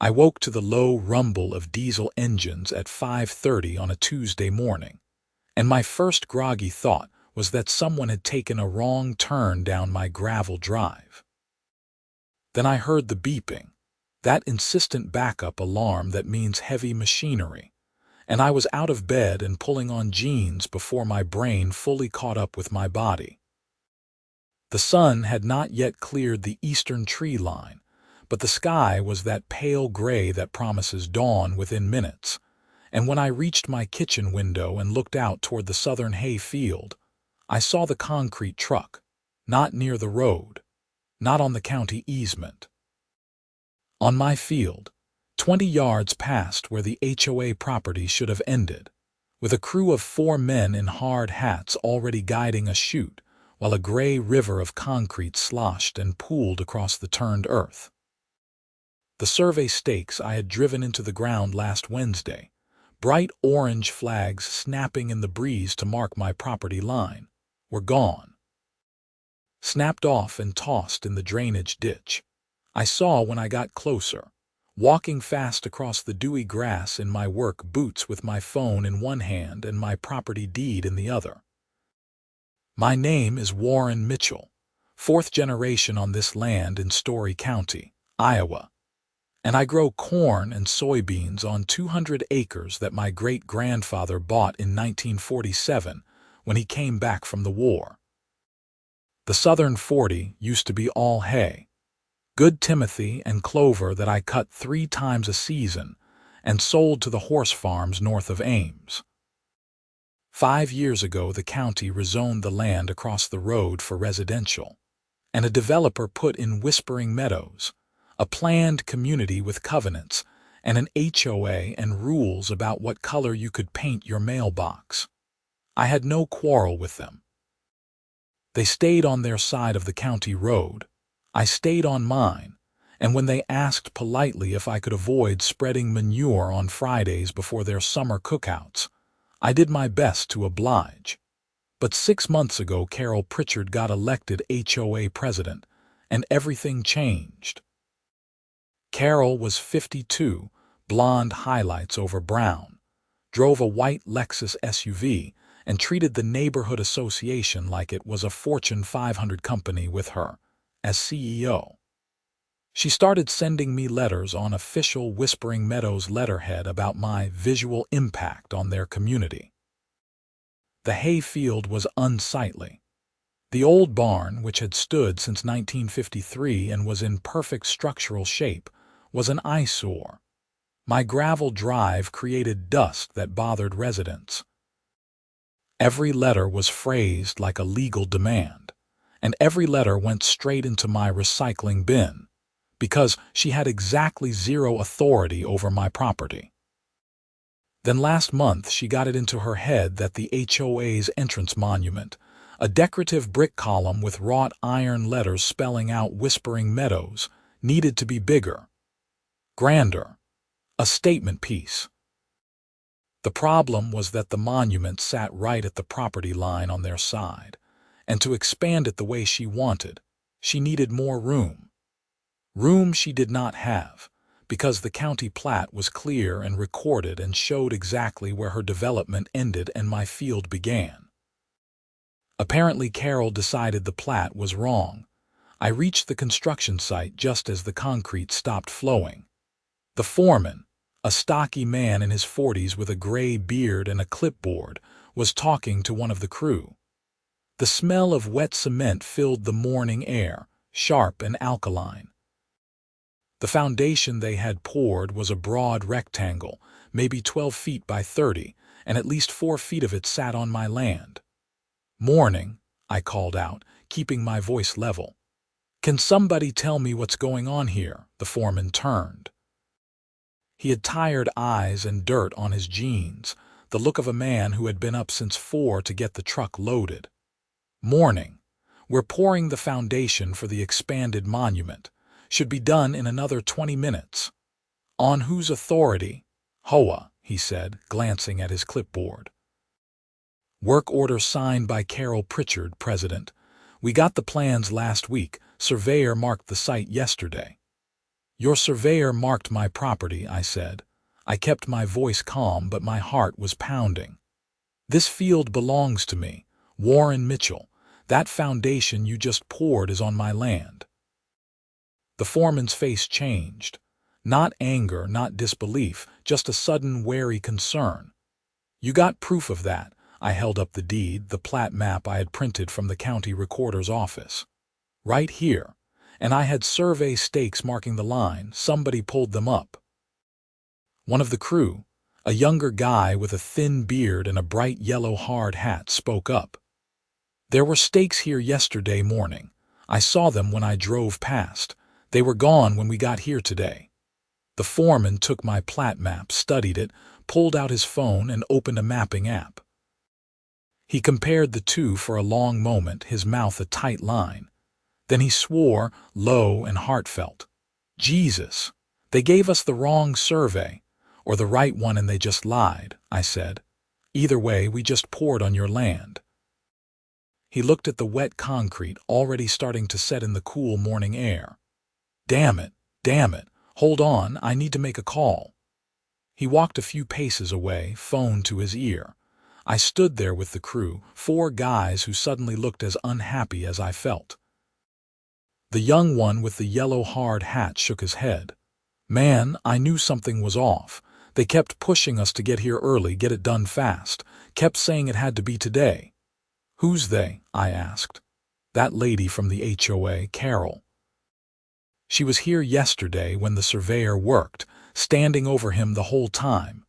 I woke to the low rumble of diesel engines at 5:30 on a Tuesday morning, and my first groggy thought was that someone had taken a wrong turn down my gravel drive. Then I heard the beeping, that insistent backup alarm that means heavy machinery, and I was out of bed and pulling on jeans before my brain fully caught up with my body. The sun had not yet cleared the eastern tree line, but the sky was that pale gray that promises dawn within minutes, and when I reached my kitchen window and looked out toward the southern hay field, I saw the concrete truck, not near the road, not on the county easement. On my field, 20 yards past where the HOA property should have ended, with a crew of 4 men in hard hats already guiding a chute, while a gray river of concrete sloshed and pooled across the turned earth. The survey stakes I had driven into the ground last Wednesday, bright orange flags snapping in the breeze to mark my property line, were gone. Snapped off and tossed in the drainage ditch. I saw when I got closer, walking fast across the dewy grass in my work boots with my phone in one hand and my property deed in the other. My name is Warren Mitchell, 4th generation on this land in Story County, Iowa, and I grow corn and soybeans on 200 acres that my great-grandfather bought in 1947 when he came back from the war. The southern 40 used to be all hay, good timothy and clover that I cut 3 times a season and sold to the horse farms north of Ames. 5 years ago, the county rezoned the land across the road for residential, and a developer put in Whispering Meadows, a planned community with covenants and an HOA and rules about what color you could paint your mailbox. I had no quarrel with them. They stayed on their side of the county road. I stayed on mine, and when they asked politely if I could avoid spreading manure on Fridays before their summer cookouts, I did my best to oblige. But 6 months ago, Pritchard got elected HOA president, and everything changed. Carol was 52, blonde highlights over brown, drove a white Lexus SUV, and treated the neighborhood association like it was a Fortune 500 company with her as CEO. She started sending me letters on official Whispering Meadows letterhead about my visual impact on their community. The hayfield was unsightly. The old barn, which had stood since 1953 and was in perfect structural shape, was an eyesore. My gravel drive created dust that bothered residents. Every letter was phrased like a legal demand, and every letter went straight into my recycling bin, because she had exactly zero authority over my property. Then last month she got it into her head that the HOA's entrance monument, a decorative brick column with wrought iron letters spelling out Whispering Meadows, needed to be bigger, grander, a statement piece. The problem was that the monument sat right at the property line on their side, and to expand it the way she wanted, she needed more room. Room she did not have, because the county plat was clear and recorded and showed exactly where her development ended and my field began. Apparently Carol decided the plat was wrong. I reached the construction site just as the concrete stopped flowing. The foreman, a stocky man in his 40s with a gray beard and a clipboard, was talking to one of the crew. The smell of wet cement filled the morning air, sharp and alkaline. The foundation they had poured was a broad rectangle, maybe 12 feet by 30, and at least 4 feet of it sat on my land. "Morning," I called out, keeping my voice level. "Can somebody tell me what's going on here?" The foreman turned. He had tired eyes and dirt on his jeans, the look of a man who had been up since 4 to get the truck loaded. "Morning. We're pouring the foundation for the expanded monument. Should be done in another 20 minutes. On whose authority?" "HOA," he said, glancing at his clipboard. "Work order signed by Carol Pritchard, President. We got the plans last week. Surveyor marked the site yesterday." "Your surveyor marked my property," I said. I kept my voice calm, but my heart was pounding. "This field belongs to me, Warren Mitchell. That foundation you just poured is on my land." The foreman's face changed. Not anger, not disbelief, just a sudden wary concern. "You got proof of that?" I held up the deed, the plat map I had printed from the county recorder's office. "Right here. And I had survey stakes marking the line. Somebody pulled them up." One of the crew, a younger guy with a thin beard and a bright yellow hard hat, spoke up. "There were stakes here yesterday morning. I saw them when I drove past. They were gone when we got here today." The foreman took my plat map, studied it, pulled out his phone, and opened a mapping app. He compared the two for a long moment, his mouth a tight line. Then he swore, low and heartfelt. "Jesus! They gave us the wrong survey, or the right one, and they just lied," I said. "Either way, we just poured on your land." He looked at the wet concrete, already starting to set in the cool morning air. Damn it, hold on, I need to make a call." He walked a few paces away, phone to his ear. I stood there with the crew, 4 guys who suddenly looked as unhappy as I felt. The young one with the yellow hard hat shook his head. "Man, I knew something was off. They kept pushing us to get here early, get it done fast. Kept saying it had to be today." "Who's they?" I asked. "That lady from the HOA, Carol. She was here yesterday when the surveyor worked, standing over him the whole time.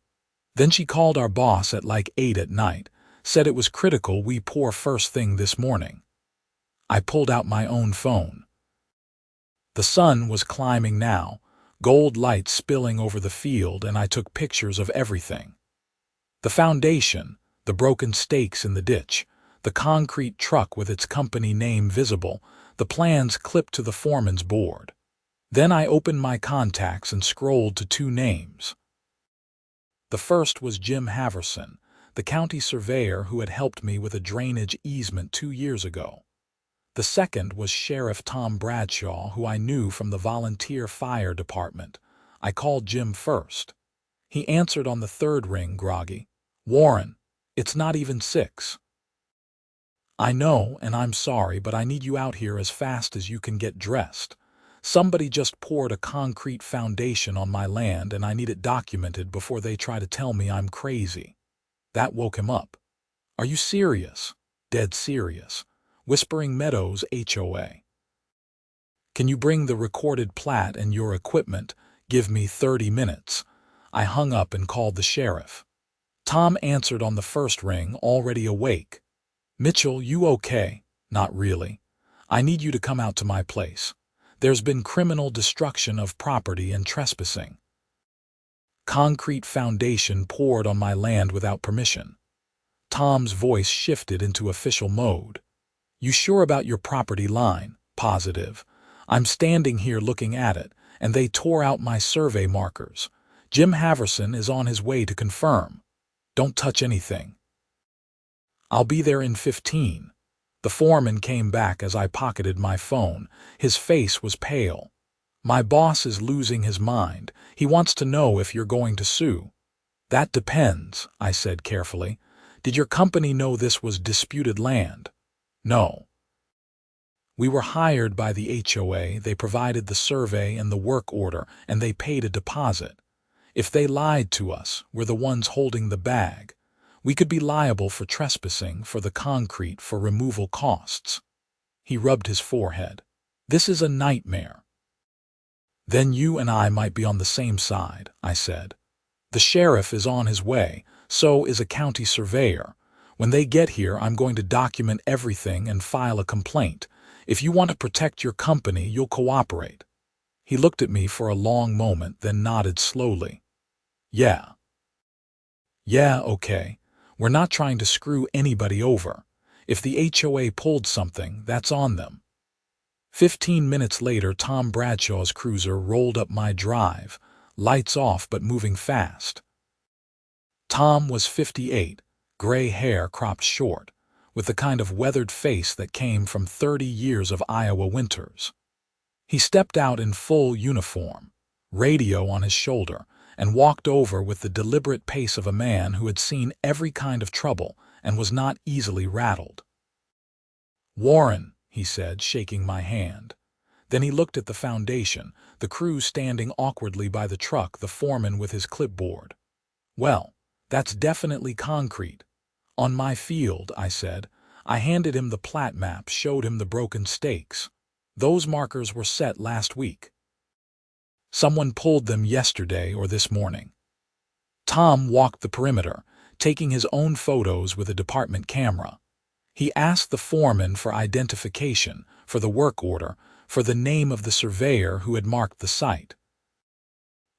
Then she called our boss at like 8 at night, said it was critical we pour first thing this morning." I pulled out my own phone. The sun was climbing now, gold light spilling over the field, and I took pictures of everything. The foundation, the broken stakes in the ditch, the concrete truck with its company name visible, the plans clipped to the foreman's board. Then I opened my contacts and scrolled to 2 names. The first was Jim Haverson, the county surveyor who had helped me with a drainage easement 2 years ago. The second was Sheriff Tom Bradshaw, who I knew from the volunteer fire department. I called Jim first. He answered on the 3rd ring, groggy. "Warren, it's not even 6. "I know, and I'm sorry, but I need you out here as fast as you can get dressed. Somebody just poured a concrete foundation on my land, and I need it documented before they try to tell me I'm crazy." That woke him up. "Are you serious?" "Dead serious. Whispering Meadows HOA. "Can you bring the recorded plat and your equipment? Give me 30 minutes. I hung up and called the sheriff. Tom answered on the 1st ring, already awake. "Mitchell, you okay?" "Not really. I need you to come out to my place. There's been criminal destruction of property and trespassing. Concrete foundation poured on my land without permission." Tom's voice shifted into official mode. "You sure about your property line?" "Positive. I'm standing here looking at it, and they tore out my survey markers. Jim Haverson is on his way to confirm." "Don't touch anything." "I'll be there in 15. The foreman came back as I pocketed my phone. His face was pale. "My boss is losing his mind. He wants to know if you're going to sue." "That depends," I said carefully. "Did your company know this was disputed land?" "No. We were hired by the HOA, they provided the survey and the work order, and they paid a deposit. If they lied to us, we're the ones holding the bag. We could be liable for trespassing, for the concrete, for removal costs." He rubbed his forehead. "This is a nightmare." "Then you and I might be on the same side," I said. "The sheriff is on his way, so is a county surveyor. When they get here, I'm going to document everything and file a complaint. If you want to protect your company, you'll cooperate." He looked at me for a long moment, then nodded slowly. Yeah, okay. We're not trying to screw anybody over. If the HOA pulled something, that's on them." 15 minutes later, Tom Bradshaw's cruiser rolled up my drive, lights off but moving fast. Tom was 58, gray hair cropped short, with the kind of weathered face that came from 30 years of Iowa winters. He stepped out in full uniform, radio on his shoulder, and walked over with the deliberate pace of a man who had seen every kind of trouble and was not easily rattled. "Warren," he said, shaking my hand. Then he looked at the foundation, the crew standing awkwardly by the truck, the foreman with his clipboard. "Well, that's definitely concrete." "On my field," I said. I handed him the plat map, showed him the broken stakes. "Those markers were set last week. Someone pulled them yesterday or this morning." Tom walked the perimeter, taking his own photos with a department camera. He asked the foreman for identification, for the work order, for the name of the surveyor who had marked the site.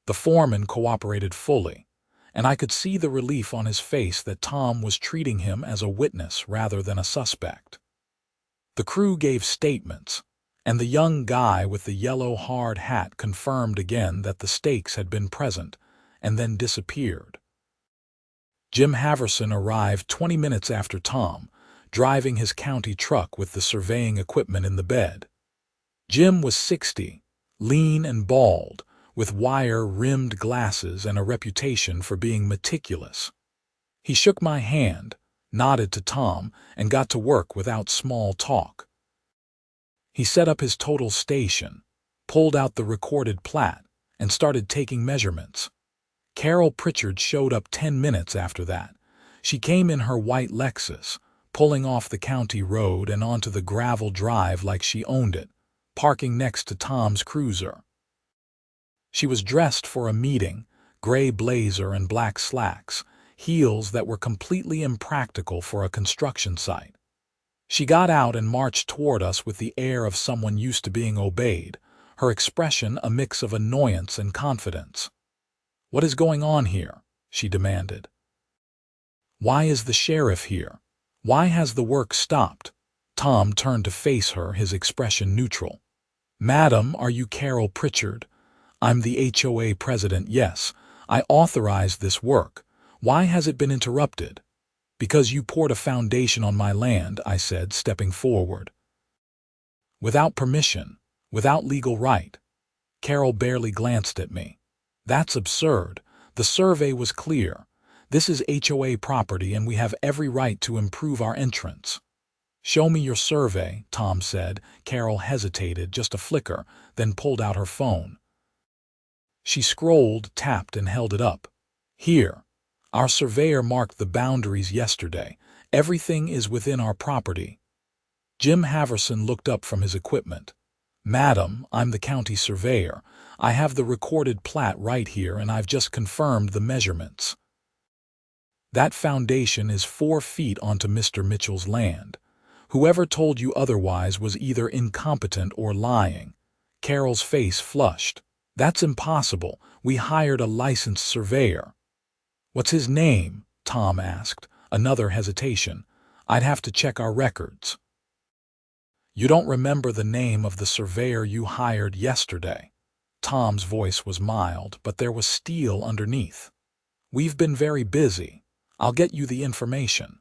The foreman cooperated fully, and I could see the relief on his face that Tom was treating him as a witness rather than a suspect. The crew gave statements, and the young guy with the yellow hard hat confirmed again that the stakes had been present, and then disappeared. Jim Haverson arrived 20 minutes after Tom, driving his county truck with the surveying equipment in the bed. Jim was 60, lean and bald, with wire-rimmed glasses and a reputation for being meticulous. He shook my hand, nodded to Tom, and got to work without small talk. He set up his total station, pulled out the recorded plat, and started taking measurements. Carol Pritchard showed up 10 minutes after that. She came in her white Lexus, pulling off the county road and onto the gravel drive like she owned it, parking next to Tom's cruiser. She was dressed for a meeting, gray blazer and black slacks, heels that were completely impractical for a construction site. She got out and marched toward us with the air of someone used to being obeyed, her expression a mix of annoyance and confidence. "What is going on here?" she demanded. "Why is the sheriff here? Why has the work stopped?" Tom turned to face her, his expression neutral. "Madam, are you Carol Pritchard? I'm the HOA president, yes. I authorized this work. Why has it been interrupted?" "Because you poured a foundation on my land," I said, stepping forward. "Without permission, without legal right." Carol barely glanced at me. "That's absurd. The survey was clear. This is HOA property and we have every right to improve our entrance." "Show me your survey," Tom said. Carol hesitated, just a flicker, then pulled out her phone. She scrolled, tapped, and held it up. "Here. Our surveyor marked the boundaries yesterday. Everything is within our property." Jim Haverson looked up from his equipment. "Madam, I'm the county surveyor. I have the recorded plat right here and I've just confirmed the measurements. That foundation is 4 feet onto Mr. Mitchell's land. Whoever told you otherwise was either incompetent or lying." Carol's face flushed. "That's impossible. We hired a licensed surveyor." "What's his name?" Tom asked. Another hesitation. "I'd have to check our records." "You don't remember the name of the surveyor you hired yesterday?" Tom's voice was mild, but there was steel underneath. "We've been very busy. I'll get you the information."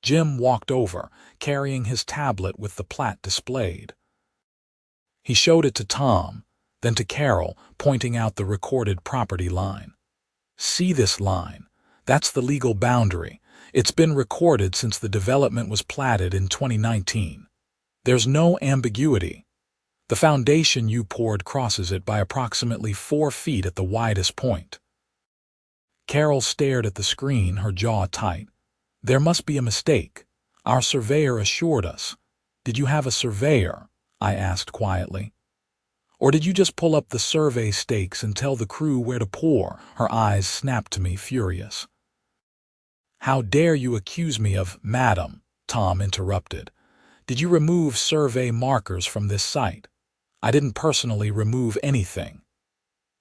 Jim walked over, carrying his tablet with the plat displayed. He showed it to Tom, then to Carol, pointing out the recorded property line. "See this line? That's the legal boundary. It's been recorded since the development was platted in 2019. There's no ambiguity. The foundation you poured crosses it by approximately 4 feet at the widest point." Carol stared at the screen, her jaw tight. "There must be a mistake. Our surveyor assured us." "Did you have a surveyor?" I asked quietly. "Or did you just pull up the survey stakes and tell the crew where to pour?" Her eyes snapped to me, furious. "How dare you accuse me of—" "Madam," Tom interrupted. "Did you remove survey markers from this site?" "I didn't personally remove anything."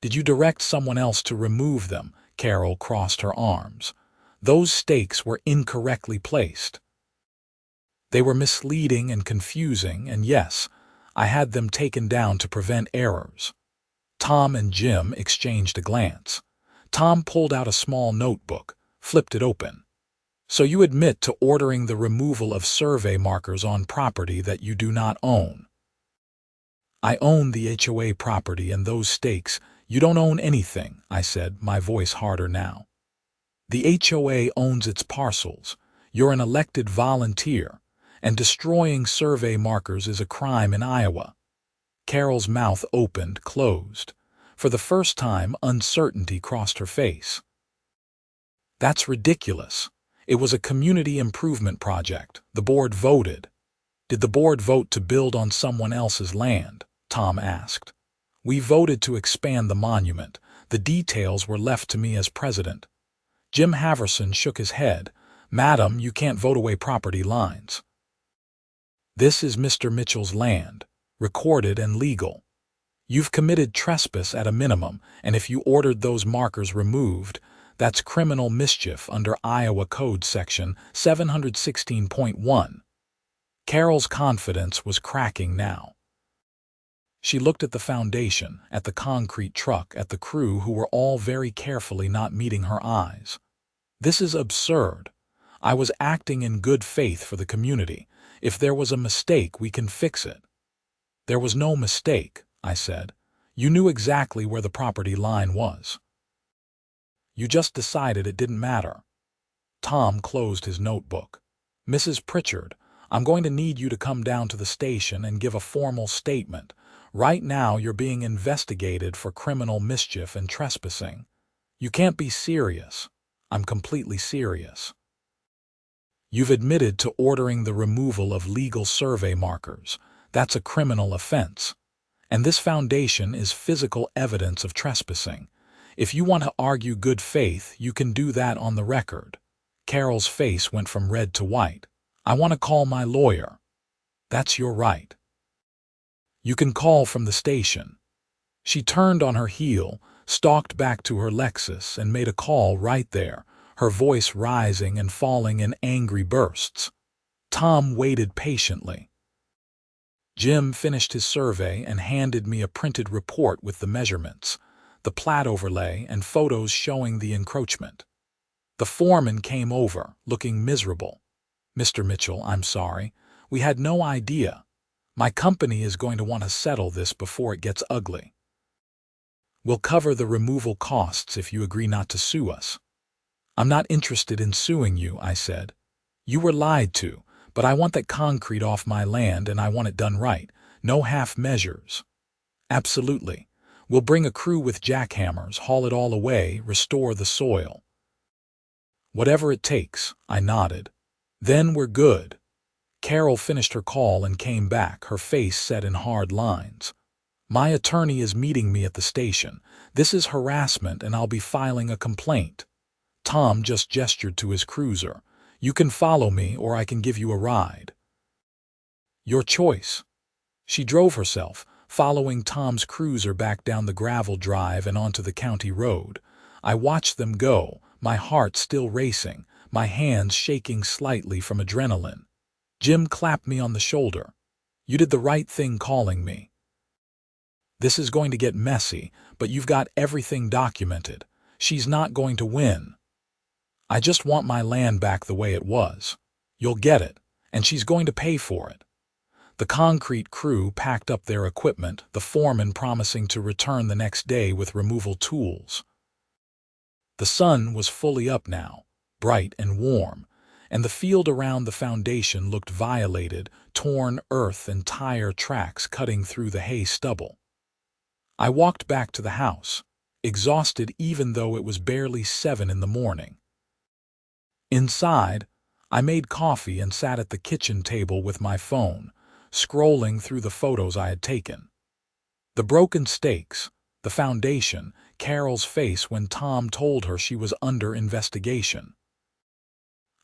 "Did you direct someone else to remove them?" Carol crossed her arms. "Those stakes were incorrectly placed. They were misleading and confusing, and yes, I had them taken down to prevent errors." Tom and Jim exchanged a glance. Tom pulled out a small notebook, flipped it open. "So you admit to ordering the removal of survey markers on property that you do not own?" "I own the HOA property and those stakes. You don't own anything, I said, my voice harder now. The HOA owns its parcels. You're an elected volunteer, and destroying survey markers is a crime in Iowa. Carol's mouth opened, closed. For the first time, uncertainty crossed her face. That's ridiculous. It was a community improvement project. The board voted. Did the board vote to build on someone else's land? Tom asked. We voted to expand the monument. The details were left to me as president. Jim Haverson shook his head. Madam, you can't vote away property lines. This is Mr. Mitchell's land, recorded and legal. You've committed trespass at a minimum, and if you ordered those markers removed, that's criminal mischief under Iowa Code Section 716.1. Carol's confidence was cracking now. She looked at the foundation, at the concrete truck, at the crew who were all very carefully not meeting her eyes. This is absurd. I was acting in good faith for the community. If there was a mistake, we can fix it. There was no mistake, I said. You knew exactly where the property line was. You just decided it didn't matter. Tom closed his notebook. Mrs. Pritchard, I'm going to need you to come down to the station and give a formal statement. Right now you're being investigated for criminal mischief and trespassing. You can't be serious. I'm completely serious. You've admitted to ordering the removal of legal survey markers. That's a criminal offense. And this foundation is physical evidence of trespassing. If you want to argue good faith, you can do that on the record. Carol's face went from red to white. I want to call my lawyer. That's your right. You can call from the station. She turned on her heel, stalked back to her Lexus, and made a call right there, her voice rising and falling in angry bursts. Tom waited patiently. Jim finished his survey and handed me a printed report with the measurements, the plat overlay, and photos showing the encroachment. The foreman came over, looking miserable. Mr. Mitchell, I'm sorry. We had no idea. My company is going to want to settle this before it gets ugly. We'll cover the removal costs if you agree not to sue us. I'm not interested in suing you, I said. You were lied to, but I want that concrete off my land and I want it done right. No half measures. Absolutely. We'll bring a crew with jackhammers, haul it all away, restore the soil. Whatever it takes, I nodded. Then we're good. Carol finished her call and came back, her face set in hard lines. My attorney is meeting me at the station. This is harassment and I'll be filing a complaint. Tom just gestured to his cruiser. You can follow me or I can give you a ride. Your choice. She drove herself, following Tom's cruiser back down the gravel drive and onto the county road. I watched them go, my heart still racing, my hands shaking slightly from adrenaline. Jim clapped me on the shoulder. You did the right thing calling me. This is going to get messy, but you've got everything documented. She's not going to win. I just want my land back the way it was. You'll get it, and she's going to pay for it. The concrete crew packed up their equipment, the foreman promising to return the next day with removal tools. The sun was fully up now, bright and warm, and the field around the foundation looked violated, torn earth and tire tracks cutting through the hay stubble. I walked back to the house, exhausted even though it was barely 7 in the morning. Inside, I made coffee and sat at the kitchen table with my phone, scrolling through the photos I had taken. The broken stakes, the foundation, Carol's face when Tom told her she was under investigation.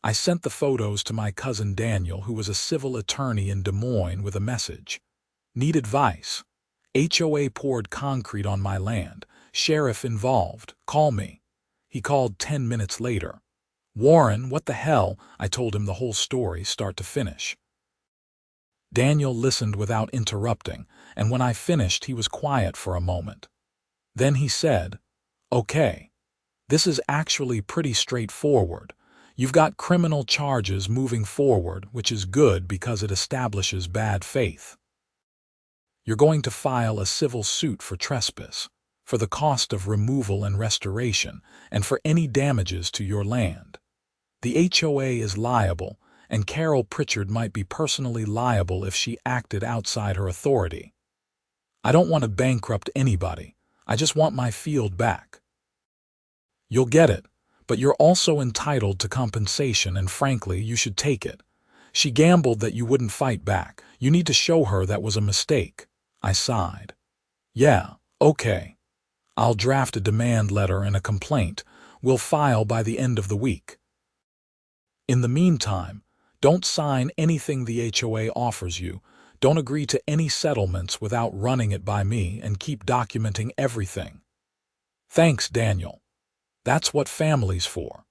I sent the photos to my cousin Daniel, who was a civil attorney in Des Moines, with a message. Need advice. HOA poured concrete on my land. Sheriff involved. Call me. He called 10 minutes later. Warren, what the hell? I told him the whole story, start to finish. Daniel listened without interrupting, and when I finished he was quiet for a moment. Then he said, Okay. This is actually pretty straightforward. You've got criminal charges moving forward, which is good because it establishes bad faith. You're going to file a civil suit for trespass. for the cost of removal and restoration, and for any damages to your land. The HOA is liable, and Carol Pritchard might be personally liable if she acted outside her authority. I don't want to bankrupt anybody. I just want my field back. You'll get it, but you're also entitled to compensation, and frankly, you should take it. She gambled that you wouldn't fight back. You need to show her that was a mistake. I sighed. Yeah, okay. I'll draft a demand letter and a complaint. We'll file by the end of the week. In the meantime, don't sign anything the HOA offers you. Don't agree to any settlements without running it by me, and keep documenting everything. Thanks, Daniel. That's what family's for.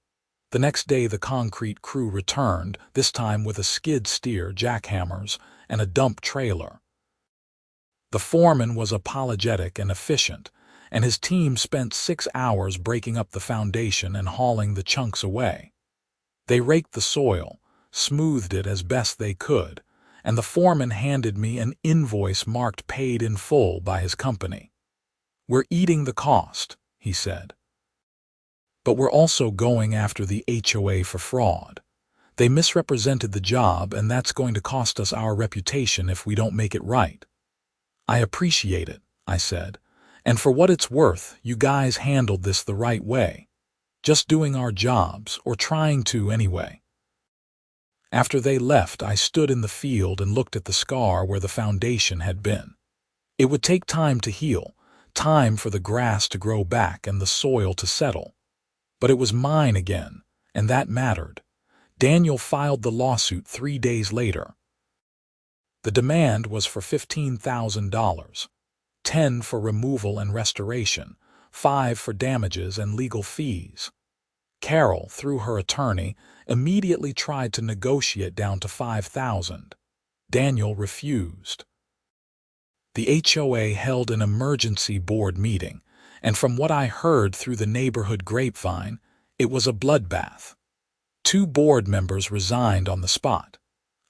The next day the concrete crew returned, this time with a skid steer, jackhammers, and a dump trailer. The foreman was apologetic and efficient, and his team spent 6 hours breaking up the foundation and hauling the chunks away. They raked the soil, smoothed it as best they could, and the foreman handed me an invoice marked paid in full by his company. We're eating the cost, he said. But we're also going after the HOA for fraud. They misrepresented the job, and that's going to cost us our reputation if we don't make it right. I appreciate it, I said, and for what it's worth, you guys handled this the right way. Just doing our jobs, or trying to anyway. After they left, I stood in the field and looked at the scar where the foundation had been. It would take time to heal, time for the grass to grow back and the soil to settle. But it was mine again, and that mattered. Daniel filed the lawsuit 3 days later. The demand was for $15,000, $10,000 for removal and restoration, $5,000 for damages and legal fees. Carol, through her attorney, immediately tried to negotiate down to $5,000. Daniel refused. The HOA held an emergency board meeting, and from what I heard through the neighborhood grapevine, it was a bloodbath. 2 board members resigned on the spot.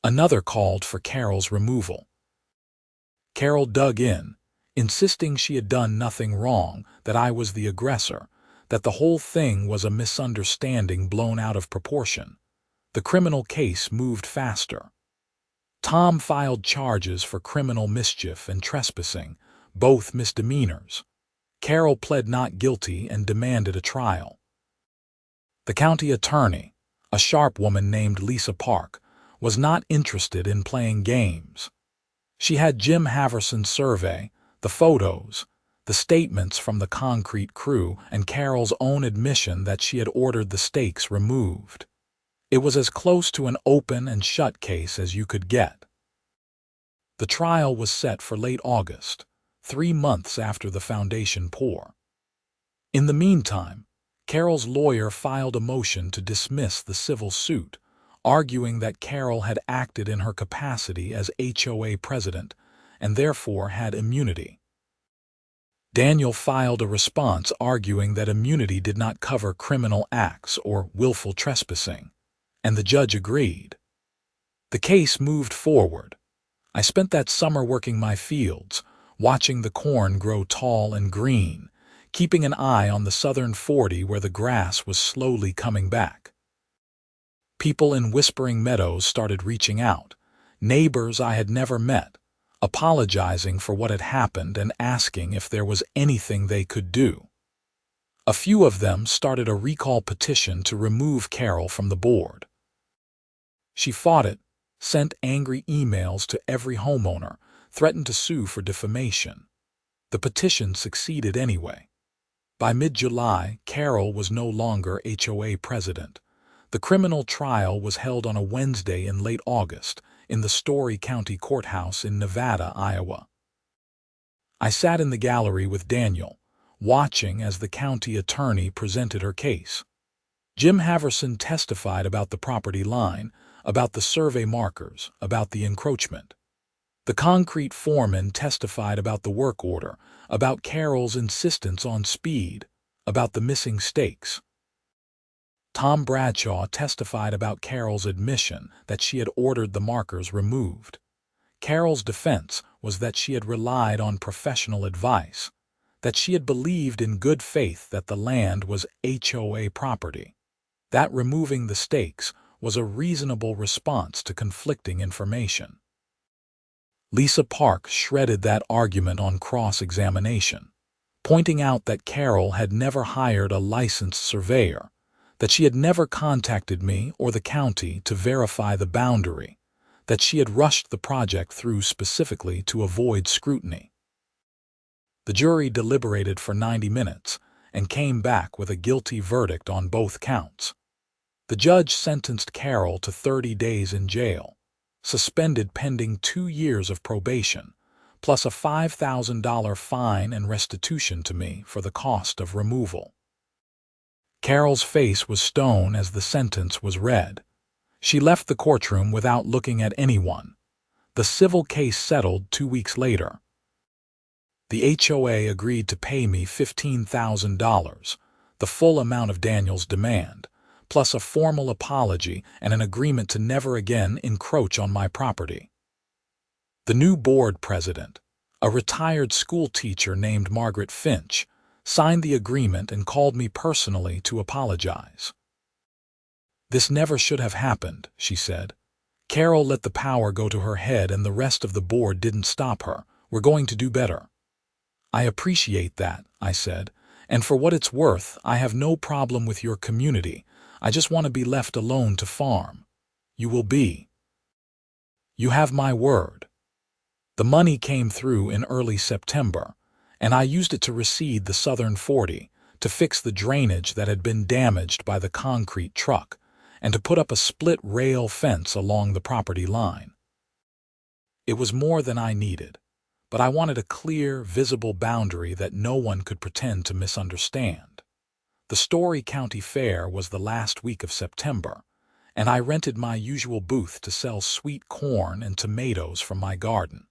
Another called for Carol's removal. Carol dug in, insisting she had done nothing wrong, that I was the aggressor, that the whole thing was a misunderstanding blown out of proportion. The criminal case moved faster. Tom filed charges for criminal mischief and trespassing, both misdemeanors. Carol pled not guilty and demanded a trial. The county attorney, a sharp woman named Lisa Park, was not interested in playing games. She had Jim Haverson's survey, the photos, the statements from the concrete crew, and Carol's own admission that she had ordered the stakes removed. It was as close to an open and shut case as you could get. The trial was set for late August, 3 months after the foundation pour. In the meantime, Carol's lawyer filed a motion to dismiss the civil suit, arguing that Carol had acted in her capacity as HOA president and therefore had immunity. Daniel filed a response arguing that immunity did not cover criminal acts or willful trespassing, and the judge agreed. The case moved forward. I spent that summer working my fields, watching the corn grow tall and green, keeping an eye on the southern 40 where the grass was slowly coming back. People in Whispering Meadows started reaching out, neighbors I had never met, apologizing for what had happened and asking if there was anything they could do. A few of them started a recall petition to remove Carol from the board. She fought it, sent angry emails to every homeowner, threatened to sue for defamation. The petition succeeded anyway. By mid-July, Carol was no longer HOA president. The criminal trial was held on a Wednesday in late August in the Story County Courthouse in Nevada, Iowa. I sat in the gallery with Daniel, watching as the county attorney presented her case. Jim Haverson testified about the property line, about the survey markers, about the encroachment. The concrete foreman testified about the work order, about Carol's insistence on speed, about the missing stakes. Tom Bradshaw testified about Carol's admission that she had ordered the markers removed. Carol's defense was that she had relied on professional advice, that she had believed in good faith that the land was HOA property, that removing the stakes was a reasonable response to conflicting information. Lisa Park shredded that argument on cross-examination, pointing out that Carol had never hired a licensed surveyor, that she had never contacted me or the county to verify the boundary, that she had rushed the project through specifically to avoid scrutiny. The jury deliberated for 90 minutes and came back with a guilty verdict on both counts. The judge sentenced Carol to 30 days in jail, suspended pending 2 years of probation, plus a $5,000 fine and restitution to me for the cost of removal. Carol's face was stone as the sentence was read. She left the courtroom without looking at anyone. The civil case settled 2 weeks later. The HOA agreed to pay me $15,000, the full amount of Daniel's demand, plus a formal apology and an agreement to never again encroach on my property. The new board president, a retired school teacher named Margaret Finch, signed the agreement and called me personally to apologize. "This never should have happened," she said. "Carol let the power go to her head and the rest of the board didn't stop her. We're going to do better." "I appreciate that," I said, "and for what it's worth, I have no problem with your community. I just want to be left alone to farm." "You will be. You have my word." The money came through in early September, and I used it to reseed the southern 40, to fix the drainage that had been damaged by the concrete truck, and to put up a split rail fence along the property line. It was more than I needed, but I wanted a clear, visible boundary that no one could pretend to misunderstand. The Story County Fair was the last week of September, and I rented my usual booth to sell sweet corn and tomatoes from my garden.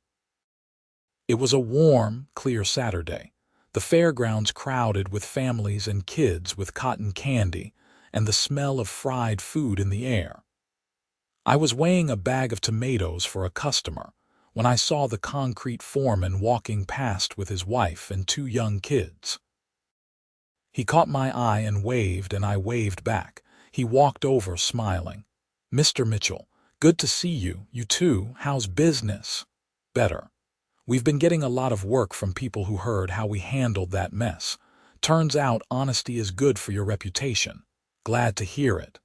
It was a warm, clear Saturday, the fairgrounds crowded with families and kids with cotton candy and the smell of fried food in the air. I was weighing a bag of tomatoes for a customer when I saw the concrete foreman walking past with his wife and 2 young kids. He caught my eye and waved, and I waved back. He walked over smiling. "Mr. Mitchell, good to see you. You too. How's business?" "Better. We've been getting a lot of work from people who heard how we handled that mess. Turns out honesty is good for your reputation. Glad to hear it.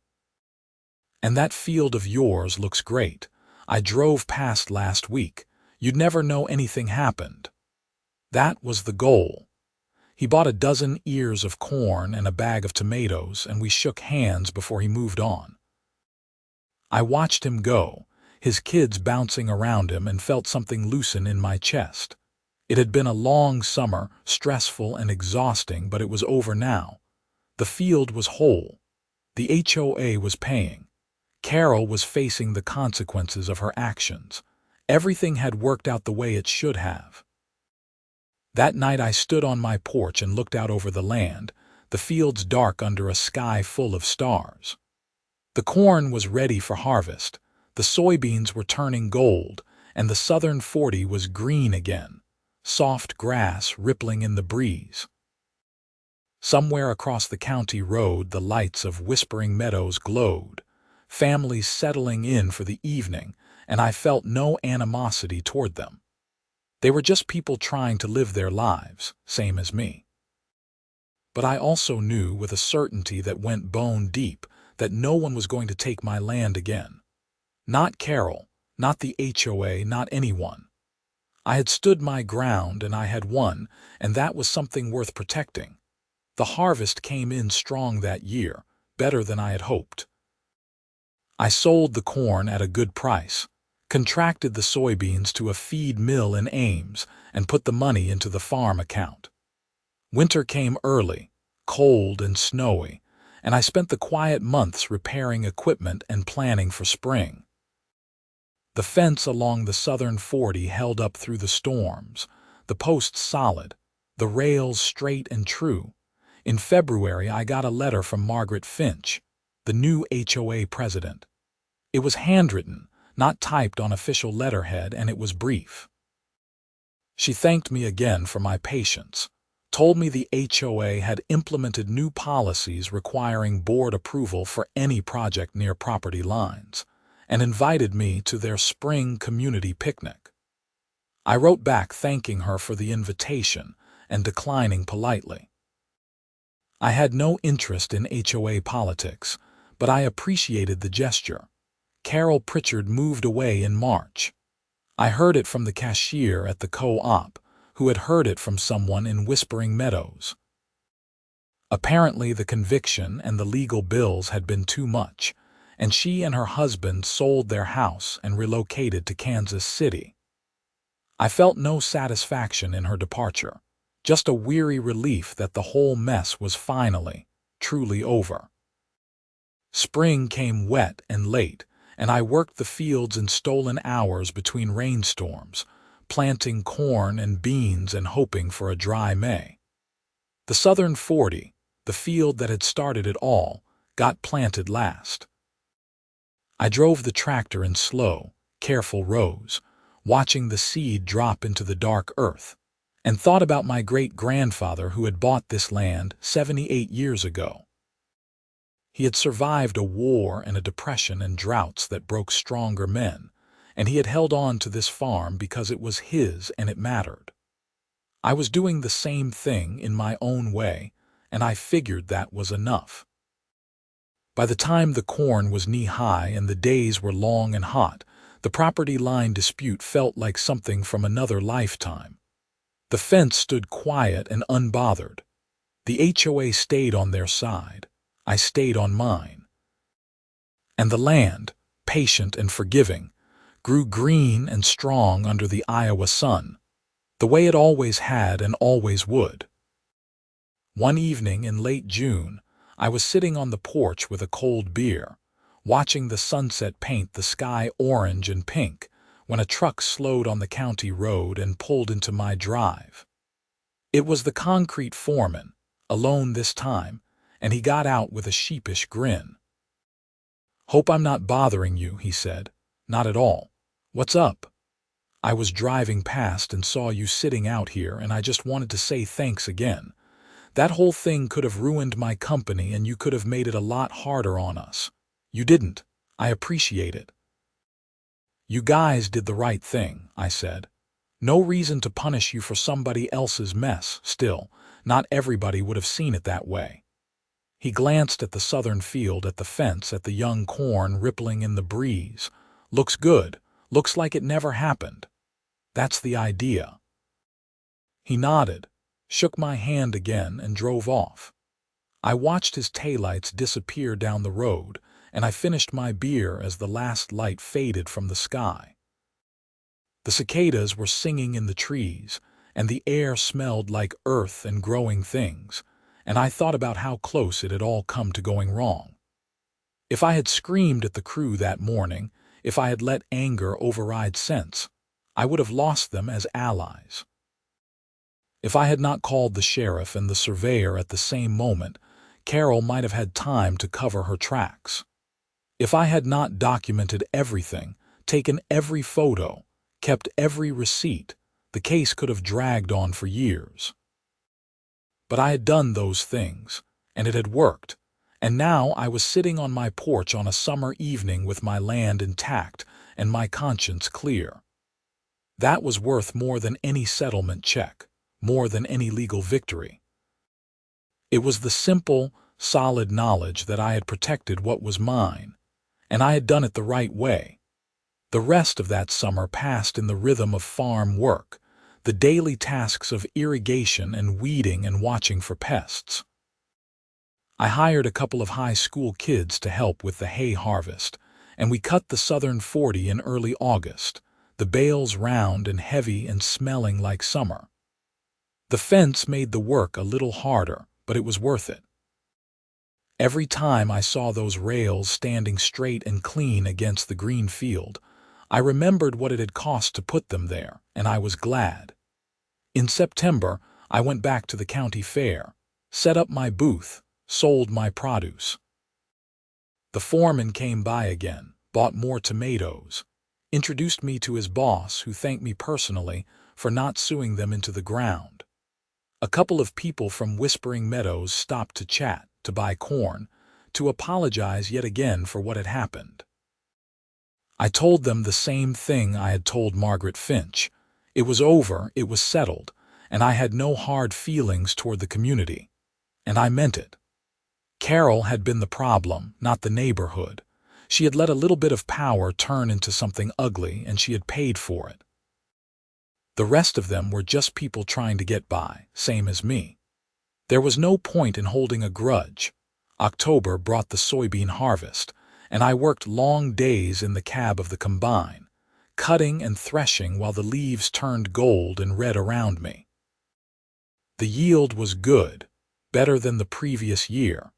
And that field of yours looks great. I drove past last week. You'd never know anything happened." That was the goal. He bought a dozen ears of corn and a bag of tomatoes, and we shook hands before he moved on. I watched him go, his kids bouncing around him, and felt something loosen in my chest. It had been a long summer, stressful and exhausting, but it was over now. The field was whole. The HOA was paying. Carol was facing the consequences of her actions. Everything had worked out the way it should have. That night I stood on my porch and looked out over the land, the fields dark under a sky full of stars. The corn was ready for harvest, the soybeans were turning gold, and the southern 40 was green again, soft grass rippling in the breeze. Somewhere across the county road the lights of Whispering Meadows glowed, families settling in for the evening, and I felt no animosity toward them. They were just people trying to live their lives, same as me. But I also knew with a certainty that went bone deep that no one was going to take my land again. Not Carol, not the HOA, not anyone. I had stood my ground and I had won, and that was something worth protecting. The harvest came in strong that year, better than I had hoped. I sold the corn at a good price, contracted the soybeans to a feed mill in Ames, and put the money into the farm account. Winter came early, cold and snowy, and I spent the quiet months repairing equipment and planning for spring. The fence along the southern 40 held up through the storms, the posts solid, the rails straight and true. In February I got a letter from Margaret Finch, the new HOA president. It was handwritten, not typed on official letterhead, and it was brief. She thanked me again for my patience, told me the HOA had implemented new policies requiring board approval for any project near property lines, and invited me to their spring community picnic. I wrote back thanking her for the invitation and declining politely. I had no interest in HOA politics, but I appreciated the gesture. Carol Pritchard moved away in March. I heard it from the cashier at the co-op, who had heard it from someone in Whispering Meadows. Apparently the conviction and the legal bills had been too much, and she and her husband sold their house and relocated to Kansas City. I felt no satisfaction in her departure, just a weary relief that the whole mess was finally, truly over. Spring came wet and late, and I worked the fields in stolen hours between rainstorms, planting corn and beans and hoping for a dry May. The Southern 40, the field that had started it all, got planted last. I drove the tractor in slow, careful rows, watching the seed drop into the dark earth, and thought about my great-grandfather who had bought this land 78 years ago. He had survived a war and a depression and droughts that broke stronger men, and he had held on to this farm because it was his and it mattered. I was doing the same thing in my own way, and I figured that was enough. By the time the corn was knee-high and the days were long and hot, the property line dispute felt like something from another lifetime. The fence stood quiet and unbothered. The HOA stayed on their side. I stayed on mine. And the land, patient and forgiving, grew green and strong under the Iowa sun, the way it always had and always would. One evening in late June, I was sitting on the porch with a cold beer, watching the sunset paint the sky orange and pink, when a truck slowed on the county road and pulled into my drive. It was the concrete foreman, alone this time, and he got out with a sheepish grin. "Hope I'm not bothering you," he said. "Not at all. What's up?" "I was driving past and saw you sitting out here, and I just wanted to say thanks again. That whole thing could have ruined my company and you could have made it a lot harder on us. You didn't. I appreciate it." "You guys did the right thing," I said. "No reason to punish you for somebody else's mess. Still, not everybody would have seen it that way." He glanced at the southern field, at the fence, at the young corn rippling in the breeze. "Looks good. Looks like it never happened. That's the idea." He nodded, shook my hand again, and drove off. I watched his taillights disappear down the road, and I finished my beer as the last light faded from the sky. The cicadas were singing in the trees, and the air smelled like earth and growing things, and I thought about how close it had all come to going wrong. If I had screamed at the crew that morning, if I had let anger override sense, I would have lost them as allies. If I had not called the sheriff and the surveyor at the same moment, Carol might have had time to cover her tracks. If I had not documented everything, taken every photo, kept every receipt, the case could have dragged on for years. But I had done those things, and it had worked, and now I was sitting on my porch on a summer evening with my land intact and my conscience clear. That was worth more than any settlement check, more than any legal victory. It was the simple, solid knowledge that I had protected what was mine, and I had done it the right way. The rest of that summer passed in the rhythm of farm work, the daily tasks of irrigation and weeding and watching for pests. I hired a couple of high school kids to help with the hay harvest, and we cut the Southern 40 in early August, the bales round and heavy and smelling like summer. The fence made the work a little harder, but it was worth it. Every time I saw those rails standing straight and clean against the green field, I remembered what it had cost to put them there, and I was glad. In September, I went back to the county fair, set up my booth, sold my produce. The foreman came by again, bought more tomatoes, introduced me to his boss, who thanked me personally for not suing them into the ground. A couple of people from Whispering Meadows stopped to chat, to buy corn, to apologize yet again for what had happened. I told them the same thing I had told Margaret Finch. It was over, it was settled, and I had no hard feelings toward the community. And I meant it. Carol had been the problem, not the neighborhood. She had let a little bit of power turn into something ugly, and she had paid for it. The rest of them were just people trying to get by, same as me. There was no point in holding a grudge. October brought the soybean harvest, and I worked long days in the cab of the combine, cutting and threshing while the leaves turned gold and red around me. The yield was good, better than the previous year,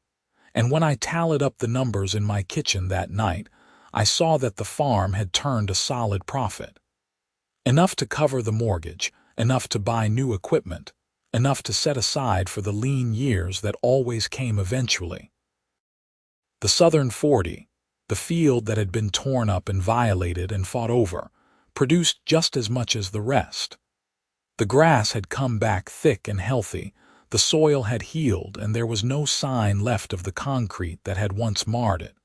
and when I tallied up the numbers in my kitchen that night, I saw that the farm had turned a solid profit. Enough to cover the mortgage, enough to buy new equipment, enough to set aside for the lean years that always came eventually. The Southern 40, the field that had been torn up and violated and fought over, produced just as much as the rest. The grass had come back thick and healthy, the soil had healed, and there was no sign left of the concrete that had once marred it.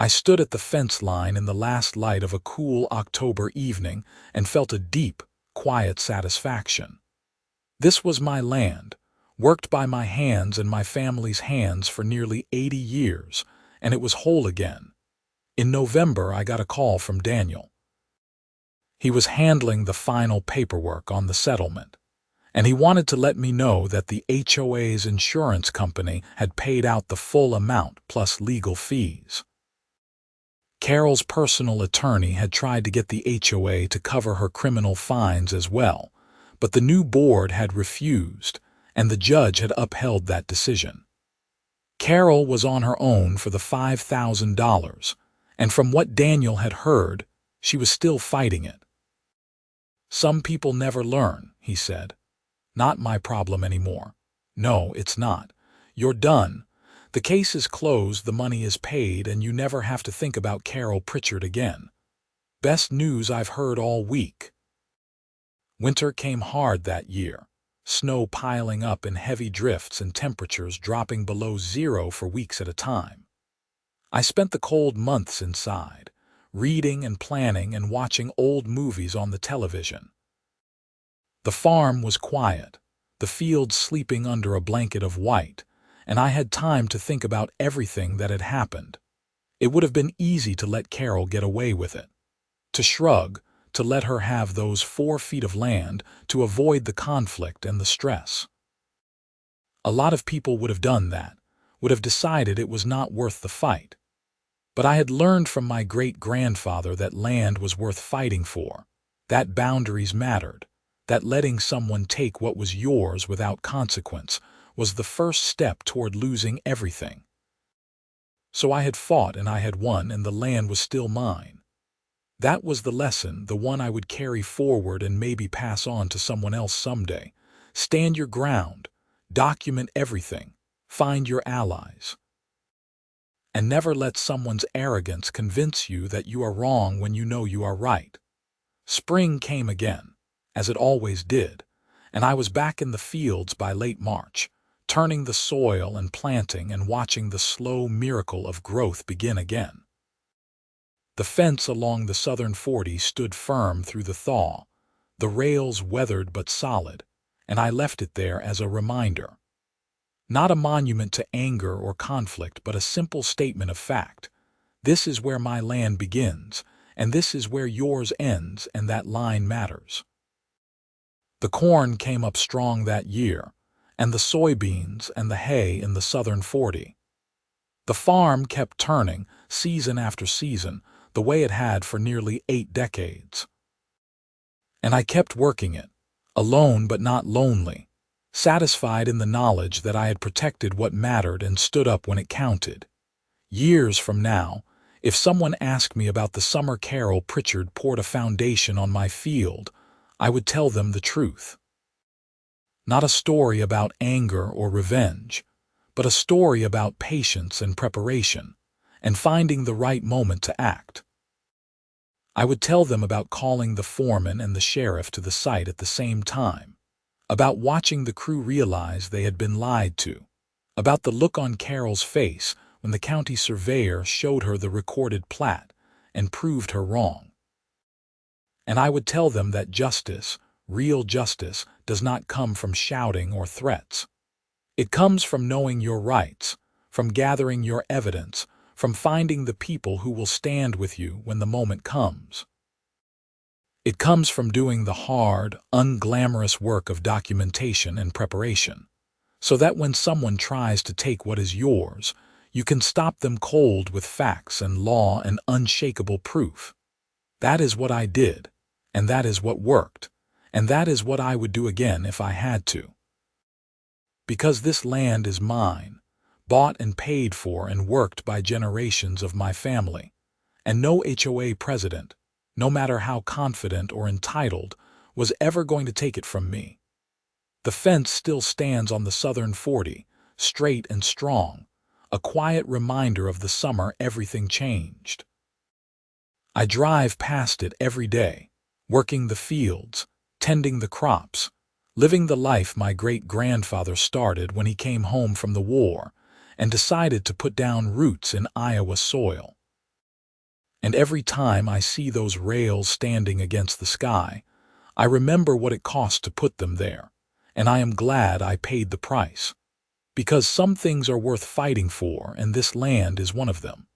I stood at the fence line in the last light of a cool October evening and felt a deep, quiet satisfaction. This was my land, worked by my hands and my family's hands for nearly 80 years, and it was whole again. In November, I got a call from Daniel. He was handling the final paperwork on the settlement, and he wanted to let me know that the HOA's insurance company had paid out the full amount plus legal fees. Carol's personal attorney had tried to get the HOA to cover her criminal fines as well, but the new board had refused, and the judge had upheld that decision. Carol was on her own for the $5,000, and from what Daniel had heard, she was still fighting it. "Some people never learn," he said. "Not my problem anymore. No, it's not. You're done. The case is closed, the money is paid, and you never have to think about Carol Pritchard again. Best news I've heard all week." Winter came hard that year, snow piling up in heavy drifts and temperatures dropping below zero for weeks at a time. I spent the cold months inside, reading and planning and watching old movies on the television. The farm was quiet, the fields sleeping under a blanket of white, and I had time to think about everything that had happened. It would have been easy to let Carol get away with it, to shrug, to let her have those 4 feet of land, to avoid the conflict and the stress. A lot of people would have done that, would have decided it was not worth the fight. But I had learned from my great-grandfather that land was worth fighting for, that boundaries mattered, that letting someone take what was yours without consequence was the first step toward losing everything. So I had fought and I had won, and the land was still mine. That was the lesson, the one I would carry forward and maybe pass on to someone else someday. Stand your ground, document everything, find your allies. And never let someone's arrogance convince you that you are wrong when you know you are right. Spring came again, as it always did, and I was back in the fields by late March, turning the soil and planting and watching the slow miracle of growth begin again. The fence along the Southern 40 stood firm through the thaw, the rails weathered but solid, and I left it there as a reminder. Not a monument to anger or conflict, but a simple statement of fact. This is where my land begins, and this is where yours ends, and that line matters. The corn came up strong that year, and the soybeans and the hay in the Southern 40. The farm kept turning, season after season, the way it had for nearly 8 decades. And I kept working it, alone but not lonely, satisfied in the knowledge that I had protected what mattered and stood up when it counted. Years from now, if someone asked me about the summer Carol Pritchard poured a foundation on my field, I would tell them the truth. Not a story about anger or revenge, but a story about patience and preparation, and finding the right moment to act. I would tell them about calling the foreman and the sheriff to the site at the same time, about watching the crew realize they had been lied to, about the look on Carol's face when the county surveyor showed her the recorded plat and proved her wrong. And I would tell them that justice, real justice, does not come from shouting or threats. It comes from knowing your rights, from gathering your evidence, from finding the people who will stand with you when the moment comes. It comes from doing the hard, unglamorous work of documentation and preparation, so that when someone tries to take what is yours, you can stop them cold with facts and law and unshakable proof. That is what I did, and that is what worked, and that is what I would do again if I had to. Because this land is mine, bought and paid for and worked by generations of my family, and no HOA president, no matter how confident or entitled, was ever going to take it from me. The fence still stands on the southern 40, straight and strong, a quiet reminder of the summer everything changed. I drive past it every day, working the fields, tending the crops, living the life my great-grandfather started when he came home from the war and decided to put down roots in Iowa soil. And every time I see those rails standing against the sky, I remember what it cost to put them there, and I am glad I paid the price. Because some things are worth fighting for, and this land is one of them.